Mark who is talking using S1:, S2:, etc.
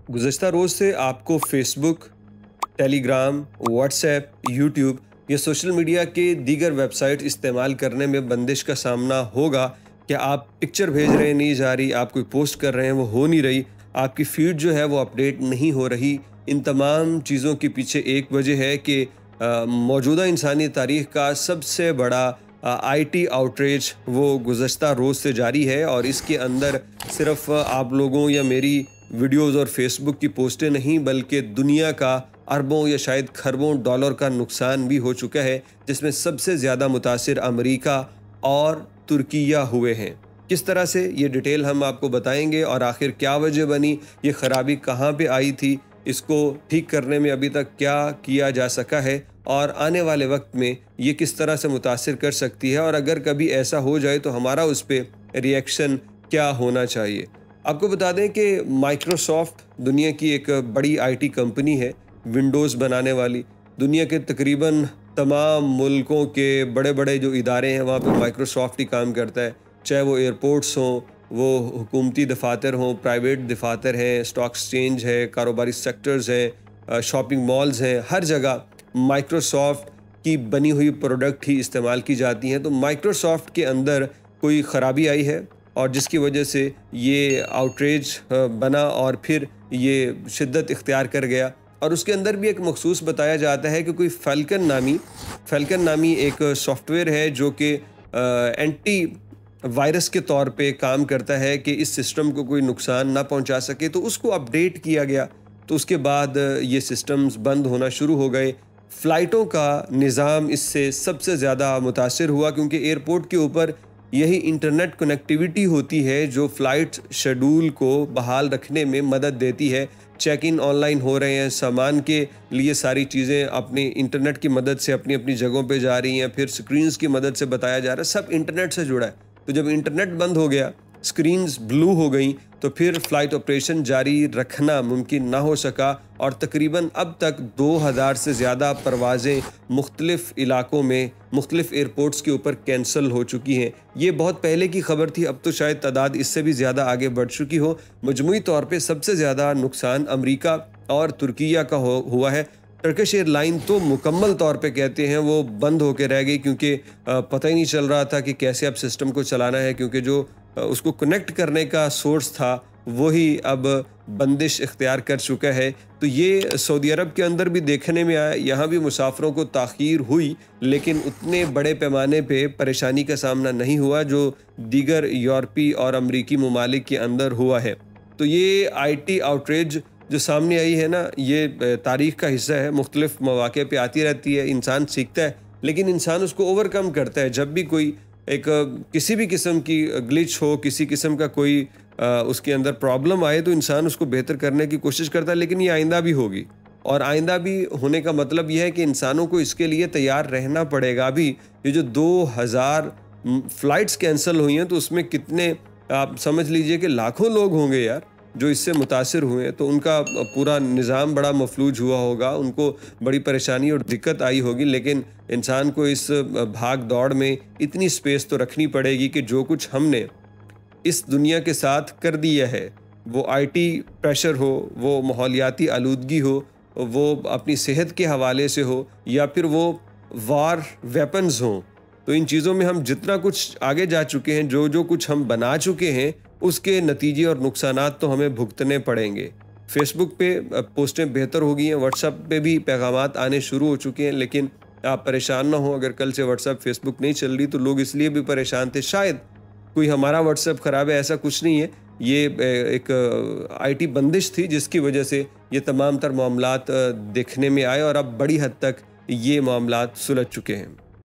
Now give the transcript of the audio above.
S1: गुज़श्ता रोज़ से आपको Facebook, Telegram, WhatsApp, YouTube या सोशल मीडिया के दीगर वेबसाइट इस्तेमाल करने में बंदिश का सामना होगा। क्या आप पिक्चर भेज रहे हैं, नहीं जा रही, आप कोई पोस्ट कर रहे हैं, वो हो नहीं रही, आपकी फ़ीड जो है वो अपडेट नहीं हो रही। इन तमाम चीज़ों के पीछे एक वजह है कि मौजूदा इंसानी तारीख़ का सबसे बड़ा आईटी आउटरीच वो गुज़श्ता रोज़ से जारी है और इसके अंदर सिर्फ़ आप लोगों या मेरी वीडियोज़ और फेसबुक की पोस्टें नहीं बल्कि दुनिया का अरबों या शायद खरबों डॉलर का नुकसान भी हो चुका है, जिसमें सबसे ज़्यादा मुतासिर अमेरिका और तुर्किया हुए हैं। किस तरह से, ये डिटेल हम आपको बताएंगे और आखिर क्या वजह बनी, ये ख़राबी कहाँ पे आई थी, इसको ठीक करने में अभी तक क्या किया जा सका है और आने वाले वक्त में ये किस तरह से मुतासिर कर सकती है और अगर कभी ऐसा हो जाए तो हमारा उस पर रिएक्शन क्या होना चाहिए। आपको बता दें कि माइक्रोसॉफ्ट दुनिया की एक बड़ी आईटी कंपनी है, विंडोज़ बनाने वाली। दुनिया के तकरीबन तमाम मुल्कों के बड़े बड़े जो इदारे हैं वहाँ पे माइक्रोसॉफ्ट ही काम करता है, चाहे वो एयरपोर्ट्स हों, वो हुकूमती दफातर हों, प्राइवेट दफातर हैं, स्टॉक एक्सचेंज है, कारोबारी सेक्टर्स हैं, शॉपिंग मॉल्स हैं, हर जगह माइक्रोसॉफ्ट की बनी हुई प्रोडक्ट ही इस्तेमाल की जाती हैं। तो माइक्रोसॉफ्ट के अंदर कोई ख़राबी आई है और जिसकी वजह से ये आउटरीच बना और फिर ये शिद्दत इख्तियार कर गया और उसके अंदर भी एक मखसूस बताया जाता है कि कोई फ़ैल्कन नामी एक सॉफ्टवेयर है जो कि एंटी वायरस के तौर पे काम करता है कि इस सिस्टम को कोई नुकसान ना पहुंचा सके, तो उसको अपडेट किया गया। तो उसके बाद ये सिस्टम्स बंद होना शुरू हो गए। फ़्लाइटों का निज़ाम इससे सबसे ज़्यादा मुतासिर हुआ क्योंकि एयरपोर्ट के ऊपर यही इंटरनेट कनेक्टिविटी होती है जो फ़्लाइट शेड्यूल को बहाल रखने में मदद देती है। चेक इन ऑनलाइन हो रहे हैं, सामान के लिए सारी चीज़ें अपनी इंटरनेट की मदद से अपनी अपनी जगहों पे जा रही हैं, फिर स्क्रीन्स की मदद से बताया जा रहा है, सब इंटरनेट से जुड़ा है। तो जब इंटरनेट बंद हो गया, स्क्रीन्स ब्लू हो गई, तो फिर फ़्लाइट ऑपरेशन जारी रखना मुमकिन ना हो सका और तकरीबन अब तक 2000 से ज़्यादा परवाज़ें मुख्तलिफ़ इलाकों में मुख्तलिफ़ एयरपोर्ट्स के ऊपर कैंसल हो चुकी हैं। ये बहुत पहले की खबर थी, अब तो शायद तादाद इससे भी ज़्यादा आगे बढ़ चुकी हो। मजमूई तौर पे सबसे ज़्यादा नुकसान अमेरिका और तुर्किया का हुआ है। टर्किश एयरलाइन तो मुकम्मल तौर पे कहते हैं वो बंद होकर रह गई क्योंकि पता ही नहीं चल रहा था कि कैसे अब सिस्टम को चलाना है, क्योंकि जो उसको कनेक्ट करने का सोर्स था वही अब बंदिश इख्तियार कर चुका है। तो ये सऊदी अरब के अंदर भी देखने में आया, यहाँ भी मुसाफिरों को ताख़ीर हुई लेकिन उतने बड़े पैमाने पे परेशानी का सामना नहीं हुआ जो दीगर यूरोपीय और अमरीकी ममालिक के अंदर हुआ है। तो ये आईटी आउटरीच जो सामने आई है ना, ये तारीख़ का हिस्सा है, मुख्तलिफ़ मौक़े पे आती रहती है, इंसान सीखता है लेकिन इंसान उसको ओवरकम करता है। जब भी कोई एक किसी भी किस्म की ग्लिच हो, किसी किस्म का कोई उसके अंदर प्रॉब्लम आए तो इंसान उसको बेहतर करने की कोशिश करता है, लेकिन ये आइंदा भी होगी और आइंदा भी होने का मतलब यह है कि इंसानों को इसके लिए तैयार रहना पड़ेगा। अभी ये जो 2000 फ़्लाइट्स कैंसिल हुई हैं तो उसमें कितने, आप समझ लीजिए कि लाखों लोग होंगे यार जो इससे मुतासिर हुए हैं, तो उनका पूरा निज़ाम बड़ा मफलूज हुआ होगा, उनको बड़ी परेशानी और दिक्कत आई होगी। लेकिन इंसान को इस भाग दौड़ में इतनी स्पेस तो रखनी पड़ेगी कि जो कुछ हमने इस दुनिया के साथ कर दिया है, वो आईटी प्रेशर हो, वो माहौलियाती आलूदगी हो, वो अपनी सेहत के हवाले से हो या फिर वो वार वेपन्स हों, तो इन चीज़ों में हम जितना कुछ आगे जा चुके हैं, जो जो कुछ हम बना चुके हैं, उसके नतीजे और नुकसानात तो हमें भुगतने पड़ेंगे। फेसबुक पे पोस्टें बेहतर हो गई हैं, व्हाट्सएप पे भी पैगामात आने शुरू हो चुके हैं, लेकिन आप परेशान ना हो, अगर कल से व्हाट्सएप फेसबुक नहीं चल रही तो लोग इसलिए भी परेशान थे, शायद कोई हमारा व्हाट्सएप ख़राब है, ऐसा कुछ नहीं है। ये एक आईटी बंदिश थी जिसकी वजह से ये तमाम तर मामलात देखने में आए और अब बड़ी हद तक ये मामलात सुलझ चुके हैं।